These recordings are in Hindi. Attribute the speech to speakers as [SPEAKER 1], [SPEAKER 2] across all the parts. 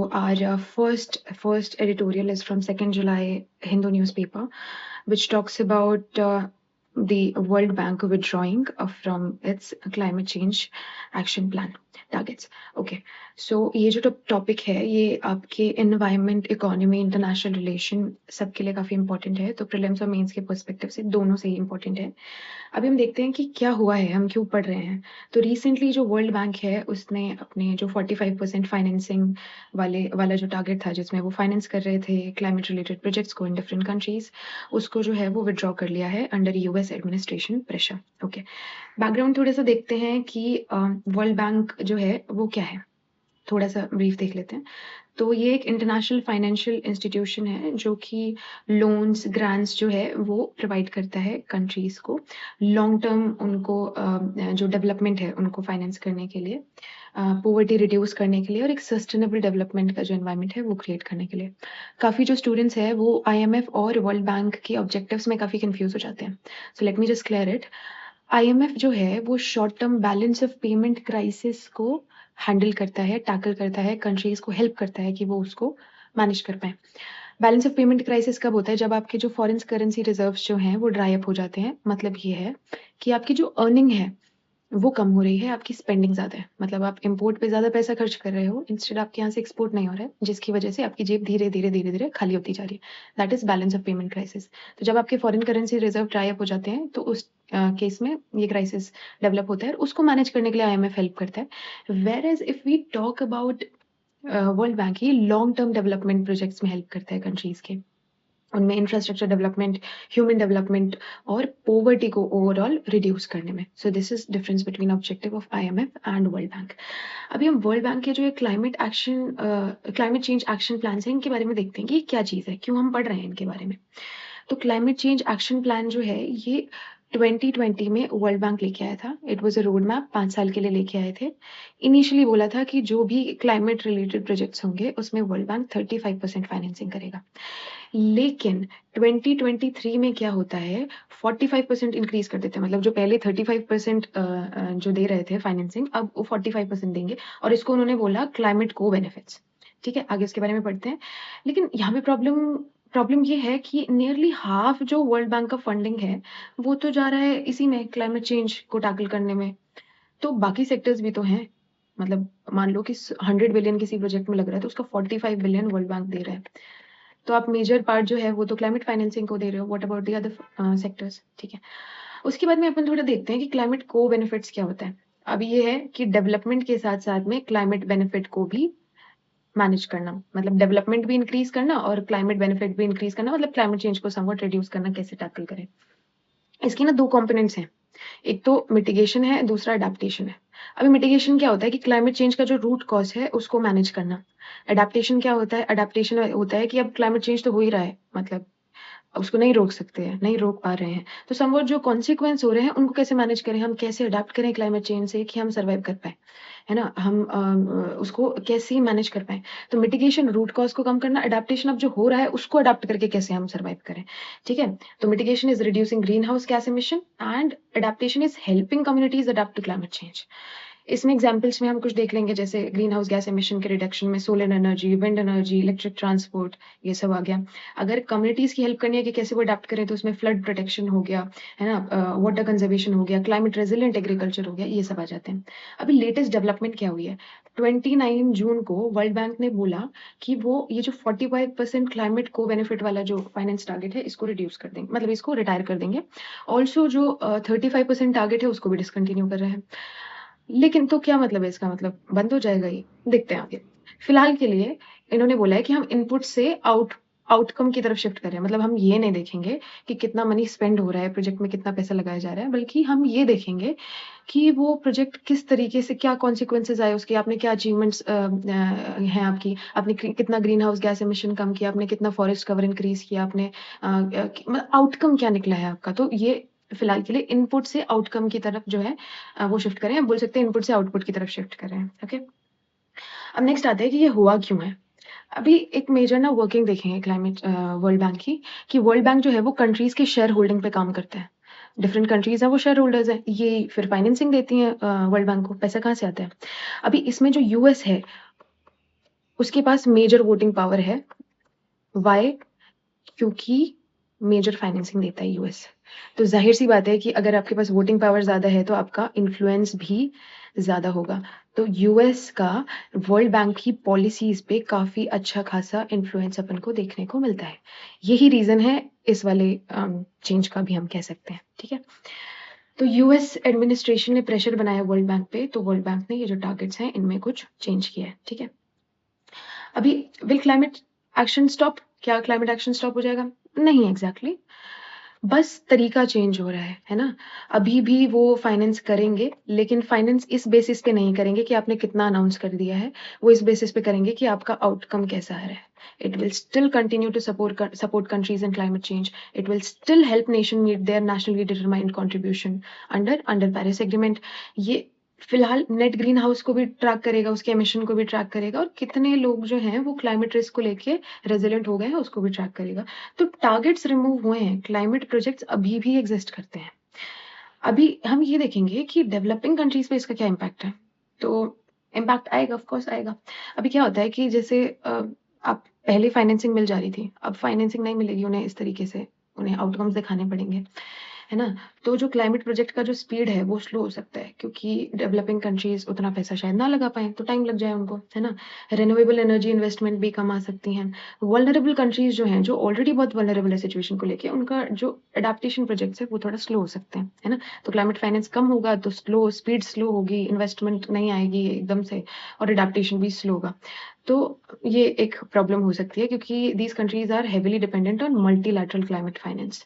[SPEAKER 1] Our first editorial is from 2nd July Hindu newspaper, which talks about the World Bank withdrawing from its climate change action plan targets. Okay, so ये जो टॉपिक है ये आपके एनवायरमेंट, इकोनॉमी, इंटरनेशनल रिलेशन सबके लिए काफी इंपॉर्टेंट है, तो प्रीलिम्स और मेंस के पर्सपेक्टिव से दोनों से ही इंपॉर्टेंट है। अभी हम देखते हैं कि क्या हुआ है, हम क्यों पढ़ रहे हैं। तो रिसेंटली जो वर्ल्ड बैंक है उसने अपने जो 45% फाइनेंसिंग वाला जो टारगेट था, जिसमें वो फाइनेंस कर रहे थे क्लाइमेट रिलेटेड प्रोजेक्ट्स को इन डिफरेंट कंट्रीज, उसको जो है वो विड्रॉ कर लिया है under US administration pressure. Okay, background थोड़ा सा देखते हैं कि वर्ल्ड बैंक जो है वो क्या है, थोड़ा सा ब्रीफ देख लेते हैं। तो ये एक इंटरनेशनल फाइनेंशियल इंस्टीट्यूशन है जो कि लोन्स, ग्रांट्स जो है वो प्रोवाइड करता है कंट्रीज को लॉन्ग टर्म, उनको जो डेवलपमेंट है उनको फाइनेंस करने के लिए, पॉवर्टी रिड्यूस करने के लिए और एक सस्टेनेबल डेवलपमेंट का जो एनवायरनमेंट है वो क्रिएट करने के लिए। काफ़ी जो स्टूडेंट्स हैं वो आईएमएफ और वर्ल्ड बैंक के ऑब्जेक्टिव्स में काफ़ी कंफ्यूज हो जाते हैं। So let me just clear it. IMF जो है वो short term balance of payment crisis को हैंडल करता है, टैकल करता है, कंट्रीज को हेल्प करता है कि वो उसको मैनेज कर पाए। बैलेंस ऑफ पेमेंट क्राइसिस कब होता है? जब आपके जो फॉरेन करेंसी रिजर्व्स जो हैं वो ड्राई अप हो जाते हैं। मतलब ये है कि आपकी जो अर्निंग है वो कम हो रही है, आपकी स्पेंडिंग ज़्यादा है। मतलब आप इम्पोर्ट पे ज़्यादा पैसा खर्च कर रहे हो, इंस्टेड आपके यहाँ से एक्सपोर्ट नहीं हो रहा है, जिसकी वजह से आपकी जेब धीरे-धीरे खाली होती जा रही है। That is balance of payment crisis. तो जब आपके foreign currency reserve dry up हो जाते हैं, तो उस केस में ये क्राइसिस डेवलप होता है और उसको मैनेज करने के लिए आईएमएफ हेल्प करता है। Whereas if we talk about World Bank, ये लॉन्ग टर्म डेवलपमेंट प्रोजेक्ट्स में हेल्प करता है कंट्रीज़ के। उनमें इंफ्रास्ट्रक्चर डेवलपमेंट, ह्यूमन डेवलपमेंट और पॉवर्टी को ओवरऑल रिड्यूस करने में। So this is difference between objective of IMF and World Bank. अभी हम वर्ल्ड बैंक के जो ये क्लाइमेट चेंज एक्शन प्लान है इनके बारे में देखते हैं कि ये क्या चीज़ है, क्यों हम पढ़ रहे हैं इनके बारे में। तो क्लाइमेट चेंज एक्शन प्लान जो है ये 2020 में वर्ल्ड बैंक लेके आया था। It was a road map, 5 साल के लिए लेके आए थे। इनिशियली बोला था कि जो भी क्लाइमेट रिलेटेड प्रोजेक्ट्स होंगे उसमें वर्ल्ड बैंक 35% फाइनेंसिंग करेगा। लेकिन 2023 में क्या होता है, 45% इंक्रीज कर देते हैं। मतलब जो पहले 35% जो दे रहे थे फाइनेंसिंग, अब वो 45% देंगे और इसको उन्होंने बोला क्लाइमेट को बेनिफिट्स। ठीक है, आगे इसके बारे में पढ़ते हैं। लेकिन यहाँ पे प्रॉब्लम ये है कि नियरली हाफ जो वर्ल्ड बैंक का फंडिंग है वो तो जा रहा है इसी में, क्लाइमेट चेंज को टैकल करने में। तो बाकी सेक्टर्स भी तो हैं। मतलब मान लो कि 100 बिलियन किसी प्रोजेक्ट में लग रहा है तो उसका 45 बिलियन वर्ल्ड बैंक दे रहा है। तो आप मेजर पार्ट जो है वो तो क्लाइमेट फाइनेंसिंग को दे रहे हो। What about the other sectors? ठीक है, उसके बाद में अपन थोड़ा देखते हैं कि क्लाइमेट को बेनिफिट्स क्या होता है। अब ये है कि डेवलपमेंट के साथ साथ में क्लाइमेट बेनिफिट को भी मैनेज करना, मतलब डेवलपमेंट भी इंक्रीज करना और क्लाइमेट बेनिफिट भी इंक्रीज करना, मतलब क्लाइमेट चेंज को समवट रिड्यूस करना, कैसे टैकल करें। इसकी ना 2 कंपोनेंट्स हैं, एक तो मिटिगेशन है, दूसरा अडैप्टेशन है। अभी मिटिगेशन क्या होता है कि क्लाइमेट चेंज का जो रूट कॉज है उसको मैनेज करना। अडैप्टेशन क्या होता है? अडैप्टेशन होता है कि अब क्लाइमेट चेंज तो हो ही रहा है, मतलब उसको नहीं रोक सकते हैं, नहीं रोक पा रहे हैं। तो समवॉट जो कॉन्सिक्वेंस हो रहे हैं उनको कैसे मैनेज करें, हम कैसे अडैप्ट करें क्लाइमेट चेंज से कि हम सर्वाइव कर पाएँ, है ना? हम उसको कैसे मैनेज कर पाएँ। तो मिटिगेशन रूट कॉज को कम करना, अडैप्टेशन अब जो हो रहा है उसको अडॉप्ट करके कैसे हम सर्वाइव करें। ठीक है? तो mitigation is reducing greenhouse gas emission and adaptation is helping communities adopt to climate change. इसमें एग्जांपल्स में हम कुछ देख लेंगे, जैसे ग्रीन हाउस गैस एमिशन के रिडक्शन में solar energy, wind energy, electric transport, ये सब आ गया। अगर कम्युनिटीज़ की हेल्प करनी है कि कैसे वो अडॉप्ट करें, तो उसमें फ्लड प्रोटेक्शन हो गया, है ना? वाटर कंजर्वेशन हो गया, क्लाइमेट रेजिलिएंट एग्रीकल्चर हो गया, ये सब आ जाते हैं। अभी लेटेस्ट डेवलपमेंट क्या हुई है? 29 जून को वर्ल्ड बैंक ने बोला कि वो ये जो 45% क्लाइमेट को बेनिफिट वाला जो फाइनेंस टारगेट है इसको रिड्यूस कर देंगे, मतलब इसको रिटायर कर देंगे। ऑल्सो जो 35% टारगेट है उसको भी डिसकंटिन्यू कर रहे हैं। लेकिन तो क्या मतलब है इसका? मतलब बंद हो जाएगा ये? देखते हैं आगे। फिलहाल के लिए इन्होंने बोला है कि हम इनपुट से आउटकम की तरफ शिफ्ट कर रहे हैं। मतलब हम ये नहीं देखेंगे कि कितना मनी स्पेंड हो रहा है, प्रोजेक्ट में कितना पैसा लगाया जा रहा है, बल्कि हम ये देखेंगे कि वो प्रोजेक्ट किस तरीके से, क्या कॉन्सिक्वेंसेज़ आए उसके, आपने क्या अचीवमेंट्स हैं आपकी, आपने कितना ग्रीन हाउस गैस एमिशन कम किया, आपने कितना फॉरेस्ट कवर इंक्रीज़ किया, आपने मतलब आउटकम क्या निकला है आपका। तो ये फिलहाल के लिए इनपुट से आउटकम की तरफ जो है वो शिफ्ट करें। आप बोल सकते हैं इनपुट से आउटपुट की तरफ शिफ्ट कर रहे हैं। ओके, अब नेक्स्ट आते हैं कि ये हुआ क्यों है। अभी एक मेजर ना वर्किंग देखेंगे क्लाइमेट वर्ल्ड बैंक की, कि वर्ल्ड बैंक जो है वो कंट्रीज के शेयर होल्डिंग पे काम करता है। डिफरेंट कंट्रीज हैं वो शेयर होल्डर्स हैं, ये फिर फाइनेंसिंग देती हैं वर्ल्ड बैंक को। पैसा कहाँ से आता है? अभी इसमें जो यूएस है उसके पास मेजर वोटिंग पावर है। वाई? क्योंकि मेजर फाइनेंसिंग देता है यूएस। तो जाहिर सी बात है कि अगर आपके पास वोटिंग पावर ज़्यादा है तो आपका इन्फ्लुएंस भी ज़्यादा होगा। तो यूएस का वर्ल्ड बैंक की पॉलिसीज पे काफ़ी अच्छा खासा इन्फ्लुएंस अपन को देखने को मिलता है। यही रीज़न है इस वाले चेंज का भी हम कह सकते हैं। ठीक है, तो यूएस एडमिनिस्ट्रेशन ने प्रेशर बनाया वर्ल्ड बैंक पे, तो वर्ल्ड बैंक ने ये जो टारगेट्स हैं इनमें कुछ चेंज किया है। ठीक है, अभी विल क्लाइमेट एक्शन स्टॉप? क्या क्लाइमेट एक्शन स्टॉप हो जाएगा? नहीं एग्जैक्टली बस तरीका चेंज हो रहा है ना। अभी भी वो फाइनेंस करेंगे, लेकिन फाइनेंस इस बेसिस पे नहीं करेंगे कि आपने कितना अनाउंस कर दिया है, वो इस बेसिस पे करेंगे कि आपका आउटकम कैसा आ रहा है। It will still continue to support countries in climate change. It will still help nation meet their nationally determined contribution under Paris Agreement. ये फिलहाल नेट ग्रीन हाउस को भी ट्रैक करेगा, उसके एमिशन को भी ट्रैक करेगा, और कितने लोग जो हैं वो क्लाइमेट रिस्क को लेके रेजिलेंट हो गए हैं उसको भी ट्रैक करेगा। तो टारगेट्स रिमूव हुए हैं, क्लाइमेट प्रोजेक्ट्स अभी भी एग्जिस्ट करते हैं। अभी हम ये देखेंगे कि डेवलपिंग कंट्रीज पे इसका क्या इम्पैक्ट है। तो इम्पैक्ट आएगा, ऑफ कोर्स आएगा। अभी क्या होता है कि जैसे आप पहले फाइनेंसिंग मिल जा रही थी, अब फाइनेंसिंग नहीं मिलेगी उन्हें इस तरीके से, उन्हें आउटकम्स दिखाने पड़ेंगे, है ना। तो जो क्लाइमेट प्रोजेक्ट का जो स्पीड है वो स्लो हो सकता है, क्योंकि डेवलपिंग कंट्रीज उतना पैसा शायद ना लगा पाए, तो टाइम लग जाए उनको, है ना। रिन्यूएबल एनर्जी इन्वेस्टमेंट भी कम आ सकती हैं। वल्नरेबल कंट्रीज जो हैं, जो ऑलरेडी बहुत वल्नरेबल है सिचुएशन को लेके, उनका जो अडेप्टेशन प्रोजेक्ट्स है वो थोड़ा स्लो हो सकते हैं, है ना। तो क्लाइमेट फाइनेंस कम होगा तो स्पीड स्लो होगी, इन्वेस्टमेंट नहीं आएगी एकदम से, और अडेप्टेशन भी स्लो होगा। तो ये एक प्रॉब्लम हो सकती है, क्योंकि these countries are heavily dependent on multilateral climate finance.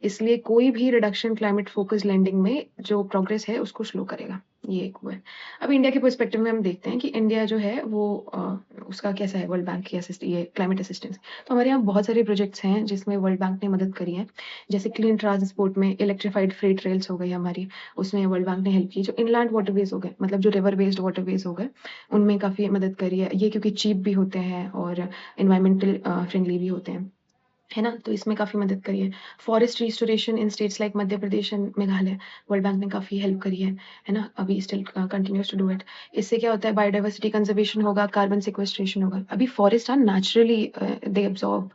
[SPEAKER 1] इसलिए कोई भी रिडक्शन क्लाइमेट फोकस लैंडिंग में जो प्रोग्रेस है उसको स्लो करेगा। ये एक वो है। अब इंडिया के पर्सपेक्टिव में हम देखते हैं कि इंडिया जो है वो उसका कैसा है वर्ल्ड बैंक की ये क्लाइमेट असिस्टेंस। तो हमारे यहाँ बहुत सारे प्रोजेक्ट्स हैं जिसमें वर्ल्ड बैंक ने मदद करी है। जैसे क्लीन ट्रांसपोर्ट में इलेक्ट्रीफाइड फ्रेट रेल्स हो गई हमारी, उसमें वर्ल्ड बैंक ने हेल्प की। जो इनलैंड वाटरवेज हो गए, मतलब जो रिवर बेस्ड वाटरवेज हो गए, उनमें काफ़ी मदद करी है ये, क्योंकि चीप भी होते हैं और इन्वायरमेंटल फ्रेंडली भी होते हैं, है ना। तो इसमें काफ़ी मदद करी है। Forest restoration in states like Madhya Pradesh and Meghalaya, World Bank ने काफ़ी हेल्प करी है ना। अभी still continues to do it. इससे क्या होता है, बायोडाइवर्सिटी कंजर्वेशन होगा, कार्बन सिक्वेस्ट्रेशन होगा। अभी forest are naturally they absorb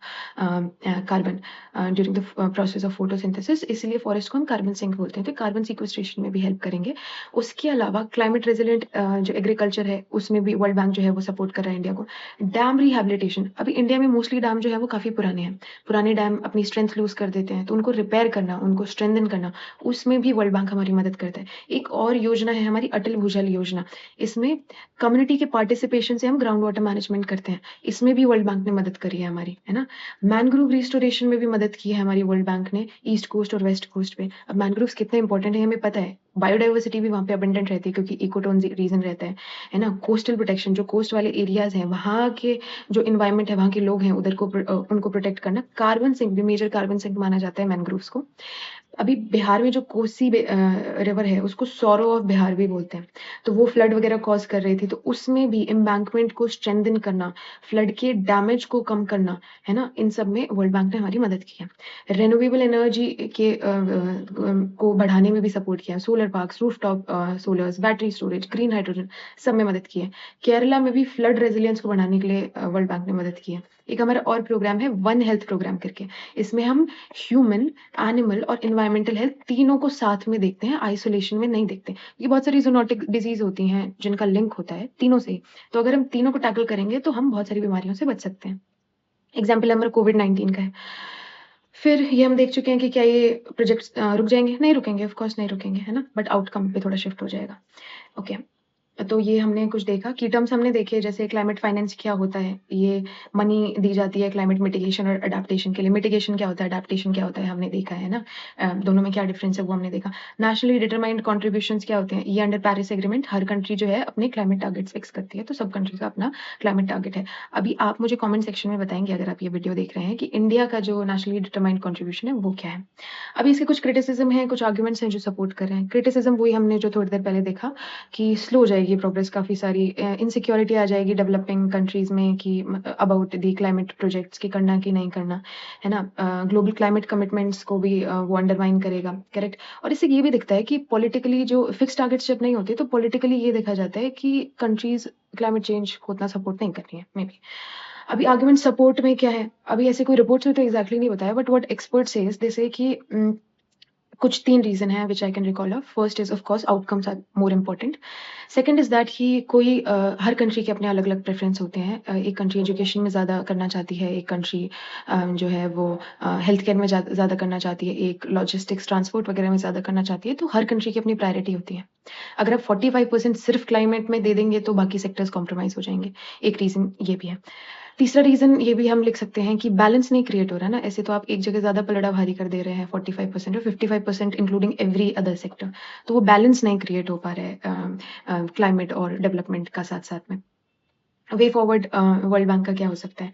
[SPEAKER 1] carbon during the process of photosynthesis, इसलिए फॉरेस्ट को हम कार्बन सिंक बोलते हैं, तो कार्बन सिक्वेस्ट्रेशन में भी हेल्प करेंगे। उसके अलावा क्लाइमेट रेजिलेंट जो एग्रीकल्चर है उसमें भी वर्ल्ड बैंक जो है वो सपोर्ट कर रहा है इंडिया को। डैम रिहेबिलिटेशन, अभी इंडिया में मोस्टली डैम जो है वो काफ़ी पुराने हैं, पुराने डैम अपनी स्ट्रेंथ लूज कर देते हैं, तो उनको रिपेयर करना, उनको स्ट्रेंथन करना, उसमें भी वर्ल्ड बैंक हमारी मदद करता है। एक और योजना है हमारी अटल भूजल योजना, इसमें कम्युनिटी के पार्टिसिपेशन से हम ग्राउंड वाटर मैनेजमेंट करते हैं, इसमें भी वर्ल्ड बैंक ने मदद करी है हमारी, है ना। मैनग्रोव रिस्टोरेशन में भी मदद की है हमारी वर्ल्ड बैंक ने, ईस्ट कोस्ट और वेस्ट कोस्ट पे। अब मैनग्रोव्स कितने इंपॉर्टेंट है हमें पता है, बायोडाइवर्सिटी भी वहाँ पे अबंडेंट रहती है क्योंकि इकोटोन रीजन रहता है ना। कोस्टल प्रोटेक्शन, जो कोस्ट वाले एरियाज हैं वहाँ के जो इन्वायरमेंट है, वहाँ के लोग हैं उधर को उनको प्रोटेक्ट करना। कार्बन सिंक भी मेजर कार्बन सिंक माना जाता है मैनग्रोव्स को। अभी बिहार में जो कोसी रिवर है उसको सौरो ऑफ बिहार भी बोलते हैं, तो वो फ्लड वगैरह कॉज कर रही थी, तो उसमें भी एम्बैंकमेंट को स्ट्रेंथन करना, फ्लड के डैमेज को कम करना, है ना, इन सब में वर्ल्ड बैंक ने हमारी मदद की है। रिन्यूएबल एनर्जी के को बढ़ाने में भी सपोर्ट किया है, solar parks, rooftop scholars, battery storage, green hydrogen, सब में मदद की है। केरला में भी फ्लड रेजिलियंस को बढ़ाने के लिए वर्ल्ड बैंक ने मदद की है। एक हमारा और प्रोग्राम है वन हेल्थ प्रोग्राम करके, इसमें हम ह्यूमन, एनिमल और इन्वायरमेंटल हेल्थ तीनों को साथ में देखते हैं, आइसोलेशन में नहीं देखते। ये बहुत सारी जूनोटिक डिजीज होती हैं जिनका लिंक होता है तीनों से, तो अगर हम तीनों को टैकल करेंगे तो हम बहुत सारी बीमारियों से बच सकते हैं। एग्जाम्पल हमारा कोविड-19 का है। फिर ये हम देख चुके हैं कि क्या ये प्रोजेक्ट्स रुक जाएंगे? नहीं रुकेंगे, ऑफ कोर्स नहीं रुकेंगे, है ना, बट आउटकम पे थोड़ा शिफ्ट हो जाएगा। ओके, तो ये हमने कुछ देखा, की टर्म्स हमने देखे, जैसे क्लाइमेट फाइनेंस क्या होता है, ये मनी दी जाती है क्लाइमेट मिटिगेशन और अडेप्टेशन के लिए। मिटिगेशन क्या होता है, अडेप्टेशन क्या होता है, हमने देखा है ना। दोनों में क्या डिफरेंस है वो हमने देखा। नेशनली डिटरमाइंड कॉन्ट्रीब्यूशंस क्या होते हैं, ये अंडर पेरिस एग्रीमेंट हर कंट्री जो है अपने क्लाइमेट टारगेट्स फिक्स करती है, तो सब कंट्री का अपना क्लाइमेट टारगेट है। अभी आप मुझे कॉमेंट सेक्शन में बताएंगे अगर आप ये वीडियो देख रहे हैं कि इंडिया का जो नेशनली डिटरमाइंड कॉन्ट्रीब्यूशन है वो क्या है। अभी इसके कुछ क्रिटिसिज्म है, कुछ आर्ग्यूमेंट्स हैं जो सपोर्ट कर रहे हैं। क्रिटिसिज्म वही हमने जो थोड़ी देर पहले देखा कि स्लो हो जाएगी जाएगी प्रोग्रेस, काफ़ी सारी इनसिक्योरिटी आ जाएगी डेवलपिंग कंट्रीज़ में कि अबाउट दी क्लाइमेट प्रोजेक्ट्स की करना कि नहीं करना, है ना? ग्लोबल क्लाइमेट कमिटमेंट्स को भी वो अंडरमाइन करेगा, करेक्ट? और इससे ये भी दिखता है कि पॉलिटिकली जो फिक्स टारगेट्स जब नहीं होते, तो पॉलिटिकली ये देखा जाता है कि कंट्रीज़ क्लाइमेट चेंज को उतना सपोर्ट नहीं कर रही हैं, मे बी। अभी आर्गुमेंट सपोर्ट में क्या है? अभी ऐसे कोई रिपोर्ट्स में तो एग्ज़ैक्टली नहीं बताया, but what expert says, they say कि कुछ 3 रीज़न हैं which I can recall of. First is of course outcomes are more important. Second is that कि कोई हर कंट्री के अपने अलग-अलग प्रेफ़रेंस होते हैं। एक कंट्री एजुकेशन में ज़्यादा करना चाहती है, एक कंट्री जो है वो हेल्थ केयर में ज़्यादा करना चाहती है, एक लॉजिस्टिक्स, ट्रांसपोर्ट वगैरह में ज़्यादा करना चाहती है, तो हर कंट्री की अपनी प्रायोरिटी होती है। अगर आप 45% सिर्फ़ क्लाइमेट में दे देंगे, तो बाकी सेक्टर्स कॉम्प्रोमाइज़ हो जाएँगे। एक रीज़न ये भी है। तीसरा रीज़न ये भी हम लिख सकते हैं कि बैलेंस नहीं क्रिएट हो रहा है ना, ऐसे तो आप एक जगह ज़्यादा पलड़ा भारी कर दे रहे हैं 45% और 55% इंक्लूडिंग एवरी अदर सेक्टर, तो वो बैलेंस नहीं क्रिएट हो पा रहा है क्लाइमेट और डेवलपमेंट का साथ-साथ में। वे फॉरवर्ड वर्ल्ड बैंक का क्या हो सकता है?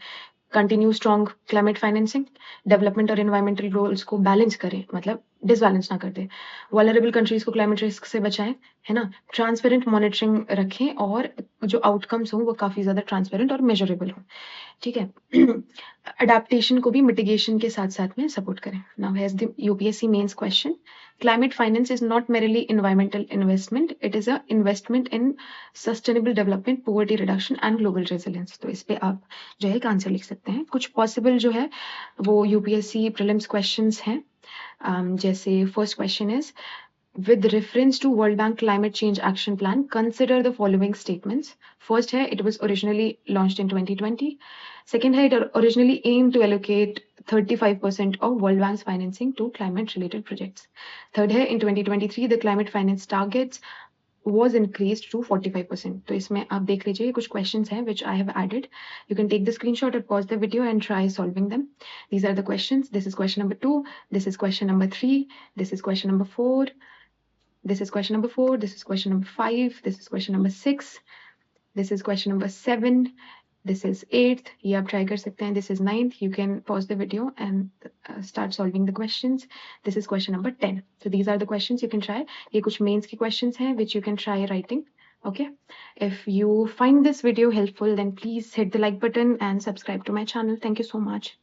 [SPEAKER 1] Continue strong climate financing, development और एनवायरमेंटल गोल्स को बैलेंस करें, मतलब डिसबैलेंस ना कर दें। वल्नरेबल कंट्रीज़ को क्लाइमेट रिस्क से बचाएँ, है ना? ट्रांसपेरेंट मॉनिटरिंग रखें और जो आउटकम्स हों, वो काफ़ी ज़्यादा ट्रांसपेरेंट और मेजरेबल हों। ठीक है? अडैप्टेशन को भी मिटिगेशन के साथ-साथ में सपोर्ट करें। Now here's the UPSC mains question. Climate finance is not merely environmental investment, it is a investment in sustainable development, poverty reduction and global resilience. तो इस पे आप जो है एक आंसर लिख सकते हैं। कुछ पॉसिबल जो है वो यूपीएससी प्रीलिम्स क्वेश्चंस हैं। जैसे first question is with reference to World Bank Climate Change Action Plan, consider the following statements. First है, it was originally launched in 2020. Second है, it originally aimed to allocate 35% of World Bank's financing to climate-related projects. Third है, in 2023, the climate finance targets was increased to 45%. तो इसमें आप देख लीजिए कुछ questions हैं which I have added. You can take the screenshot or pause the video and try solving them. These are the questions. This is question number 2. This is question number 3. This is question number 4. This is question number 4. This is question number 5. This is question number 6. This is question number 7. This is 8th. ये आप try कर सकते हैं. This is 9th. You can pause the video and start solving the questions. This is question number 10. So these are the questions you can try. ये कुछ mains की questions हैं which you can try writing. Okay. If you find this video helpful, then please hit the like button and subscribe to my channel. Thank you so much.